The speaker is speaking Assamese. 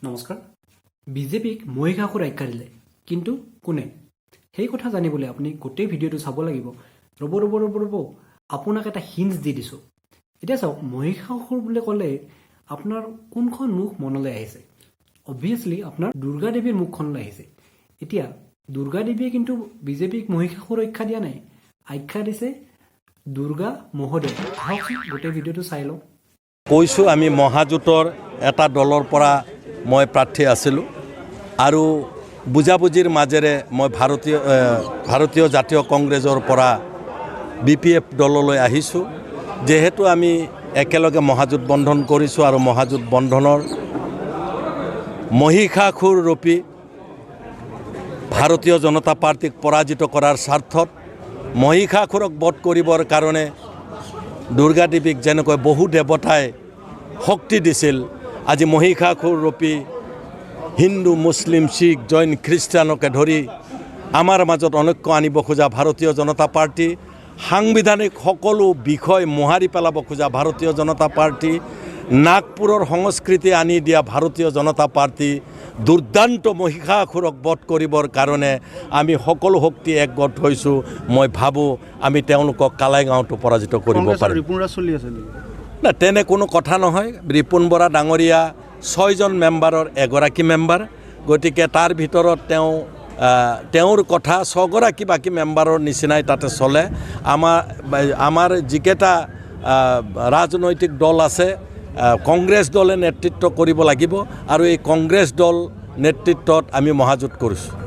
নমস্কাৰ। বিজেপিক মহিষাসুৰ আখ্যা দিলে, কিন্তু কোনে? সেই কথা জানিবলৈ আপুনি গোটেই ভিডিঅ'টো চাব লাগিব। ৰ'ব, আপোনাক এটা হিণ্টছ দি দিছোঁ। এতিয়া চাওক, মহিষাসুৰ বুলি ক'লে আপোনাৰ কোনখন মুখ মনলৈ আহিছে? অবভিয়াছলি আপোনাৰ দুৰ্গা দেৱীৰ মুখখনলৈ আহিছে। এতিয়া দুৰ্গা দেৱীয়ে কিন্তু বিজেপিক মহিষাসুৰ আখ্যা দিয়া নাই, আখ্যা দিছে দুৰ্গা মহোদয়। আহকচোন গোটেই ভিডিঅ'টো চাই লওঁ। কৈছোঁ আমি মহাজোঁটৰ এটা দলৰ পৰা মই প্ৰাৰ্থী আছিলোঁ আৰু বুজাবুজিৰ মাজেৰে মই ভাৰতীয় জাতীয় কংগ্ৰেছৰ পৰা BPF দললৈ আহিছোঁ। যেহেতু আমি একেলগে মহাজোঁট বন্ধন কৰিছোঁ আৰু মহাজোঁট বন্ধনৰ মহিষাসুৰ ৰূপী ভাৰতীয় জনতা পাৰ্টিক পৰাজিত কৰাৰ স্বাৰ্থত মহিষাসুৰক বধ কৰিবৰ কাৰণে দুৰ্গা দেৱীক যেনেকৈ বহু দেৱতাই শক্তি দিছিল, আজি মহিষাসুৰ ৰূপী হিন্দু, মুছলিম, শিখ, জৈন, খ্ৰীষ্টানকে ধৰি আমাৰ মাজত অনৈক্য আনিব খোজা ভাৰতীয় জনতা পাৰ্টি, সাংবিধানিক সকলো বিষয় মোহাৰি পেলাব খোজা ভাৰতীয় জনতা পাৰ্টি, নাগপুৰৰ সংস্কৃতি আনি দিয়া ভাৰতীয় জনতা পাৰ্টি, দুৰ্দান্ত মহিষাসুৰক বধ কৰিবৰ কাৰণে আমি সকলো শক্তি একগোট হৈছোঁ। মই ভাবোঁ আমি তেওঁলোকক কালাইগাঁৱতো পৰাজিত কৰিব পাৰিম। না, তেনে কোনো কথা নহয়। ৰিপুণ বৰা ডাঙৰীয়া 6জন মেম্বাৰৰ এগৰাকী মেম্বাৰ, গতিকে তাৰ ভিতৰত তেওঁৰ কথা 6গৰাকী বাকী মেম্বাৰৰ নিচিনাই তাতে চলে। আমাৰ যিকেইটা ৰাজনৈতিক দল আছে, কংগ্ৰেছ দলে নেতৃত্ব কৰিব লাগিব আৰু এই কংগ্ৰেছ দল নেতৃত্বত আমি মহাজোঁট কৰিছোঁ।